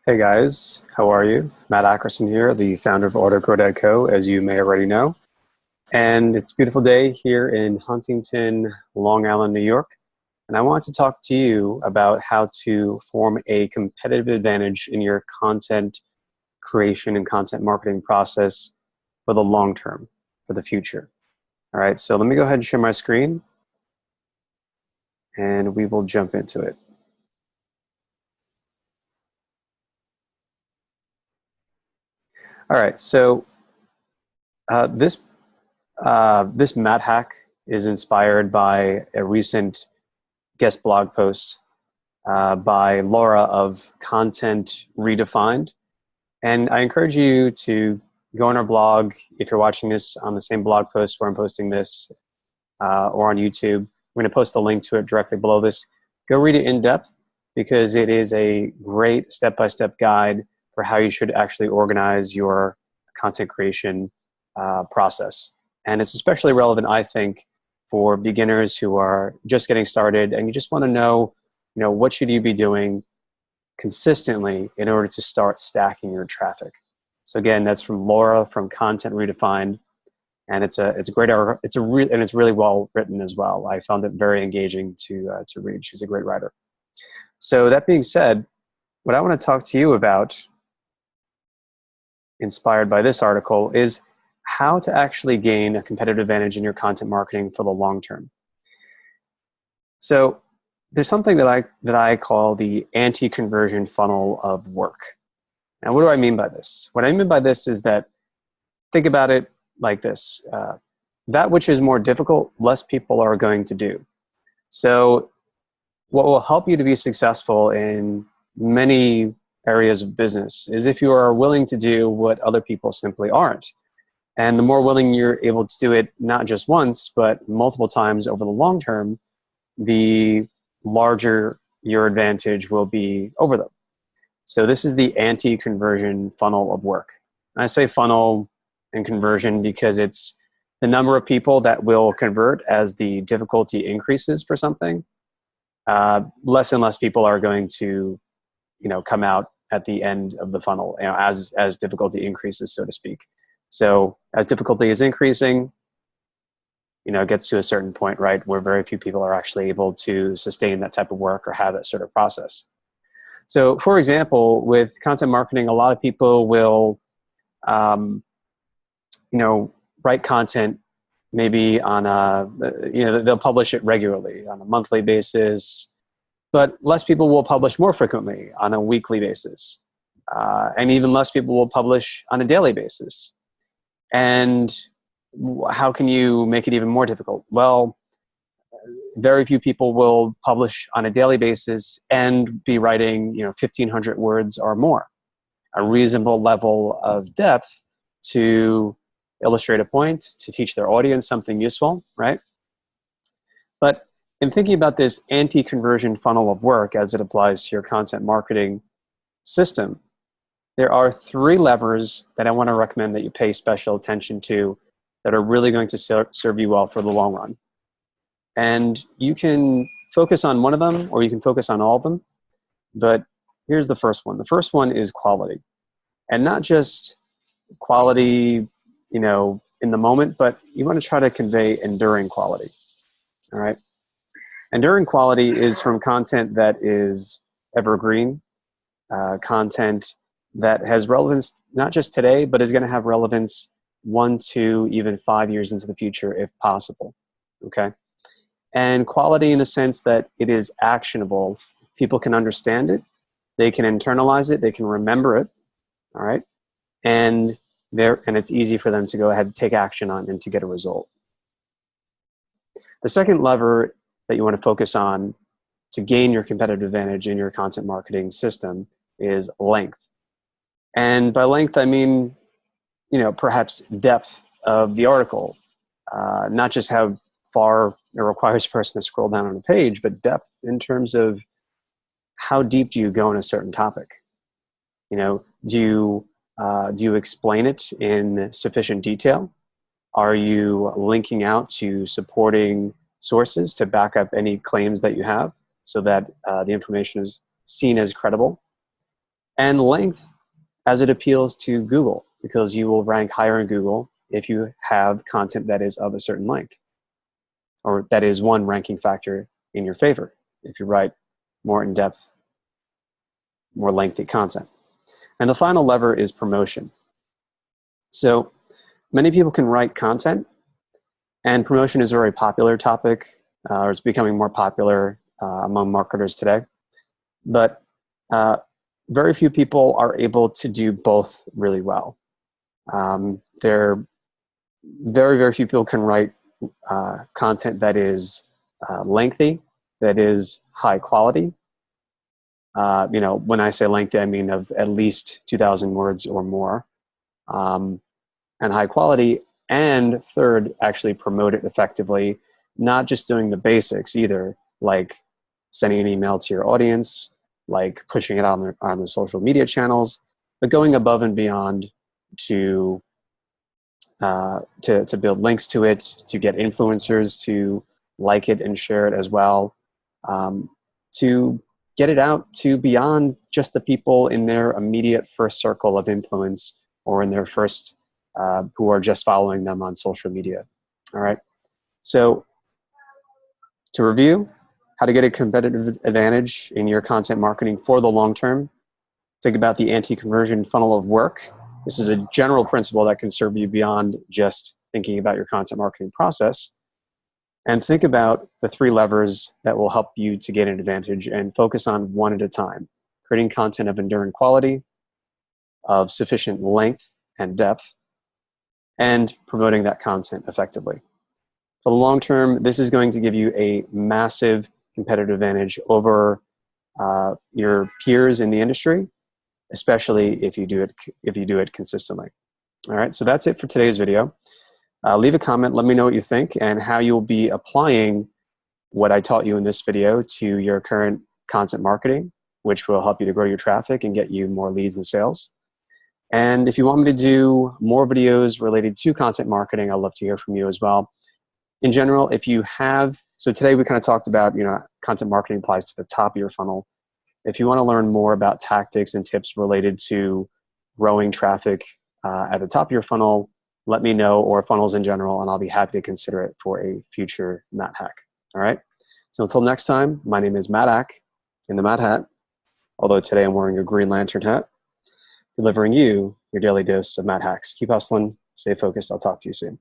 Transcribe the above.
Hey guys, how are you? Matt Ackerson here, the founder of AutoCode.co, as you may already know. And it's a beautiful day here in Huntington, Long Island, New York. And I want to talk to you about how to form a competitive advantage in your content creation and content marketing process for the long term, for the future. All right, so let me go ahead and share my screen and we will jump into it. All right, so this this Matt hack is inspired by a recent guest blog post by Laura of Content Redefined. And I encourage you to go on our blog if you're watching this on the same blog post where I'm posting this or on YouTube. I'm going to post the link to it directly below this. Go read it in depth because it is a great step-by-step guide for how you should actually organize your content creation process. And it's especially relevant, I think, for beginners who are just getting started and you just want to know, what should you be doing consistently in order to start stacking your traffic. So again, that's from Laura from Content Redefined, and it's a great article. And it's really well written as well. I found it very engaging to read. She's a great writer. So that being said, what I want to talk to you about, inspired by this article, is how to actually gain a competitive advantage in your content marketing for the long term. So there's something that I call the anti-conversion funnel of work. Now, what do I mean by this? What I mean by this is that, think about it like this. That which is more difficult, less people are going to do. So what will help you to be successful in many areas of business is if you are willing to do what other people simply aren't. And the more willing you're able to do it, not just once, but multiple times over the long term, the larger your advantage will be over them. So this is the anti-conversion funnel of work. I say funnel and conversion because it's the number of people that will convert as the difficulty increases for something. Less and less people are going to, come out at the end of the funnel, as difficulty increases, so to speak. So as difficulty is increasing, it gets to a certain point, right, where very few people are actually able to sustain that type of work or have that sort of process. So, for example, with content marketing, a lot of people will, write content maybe on they'll publish it regularly on a monthly basis, but less people will publish more frequently on a weekly basis. And even less people will publish on a daily basis. And how can you make it even more difficult? Well, very few people will publish on a daily basis and be writing 1,500 words or more, a reasonable level of depth to illustrate a point, to teach their audience something useful, right? But in thinking about this anti-conversion funnel of work as it applies to your content marketing system, there are 3 levers that I want to recommend that you pay special attention to that are really going to serve you well for the long run. And you can focus on one of them or you can focus on all of them. But here's the first one. The first one is quality. And not just quality, in the moment, but you want to try to convey enduring quality. All right. Enduring quality is from content that is evergreen, content that has relevance not just today, but is going to have relevance 1, 2, even 5 years into the future if possible. Okay. And quality in the sense that it is actionable. People can understand it. They can internalize it. They can remember it. All right. And it's easy for them to go ahead and take action on and to get a result. The second lever that you want to focus on to gain your competitive advantage in your content marketing system is length. And by length, I mean, perhaps depth of the article, not just how far it requires a person to scroll down on a page, but depth in terms of how deep do you go in a certain topic? Do you explain it in sufficient detail? Are you linking out to supporting sources to back up any claims that you have so that the information is seen as credible? and length as it appeals to Google, because you will rank higher in Google if you have content that is of a certain length, or that is one ranking factor in your favor if you write more in-depth, more lengthy content. And the final lever is promotion. So many people can write content, and promotion is a very popular topic, or it's becoming more popular among marketers today. But very few people are able to do both really well. Very, very few people can write content that is lengthy, that is high quality. When I say lengthy, I mean of at least 2,000 words or more, and high quality. And third, actually promote it effectively, not just doing the basics either, like sending an email to your audience, like pushing it on the social media channels, but going above and beyond to build links to it, to get influencers to like it and share it as well, to get it out to beyond just the people in their immediate first circle of influence, or in their first, who are just following them on social media. All right. So to review, how to get a competitive advantage in your content marketing for the long term. Think about the anti-conversion funnel of work. This is a general principle that can serve you beyond just thinking about your content marketing process. And think about the 3 levers that will help you to get an advantage, and focus on one at a time. Creating content of enduring quality, of sufficient length and depth, and promoting that content effectively. For the long term, this is going to give you a massive competitive advantage over your peers in the industry, especially if you do it consistently. All right, so that's it for today's video. Leave a comment, let me know what you think, and how you'll be applying what I taught you in this video to your current content marketing, which will help you to grow your traffic and get you more leads and sales. And if you want me to do more videos related to content marketing, I'd love to hear from you as well. In general, if you have, so today we kind of talked about, content marketing applies to the top of your funnel. If you want to learn more about tactics and tips related to growing traffic at the top of your funnel, let me know, or funnels in general, and I'll be happy to consider it for a future Matt Hack. All right. So until next time, my name is Matt Hack in the Matt Hat, although today I'm wearing a Green Lantern hat, delivering you your daily dose of Matt Hacks. Keep hustling, stay focused. I'll talk to you soon.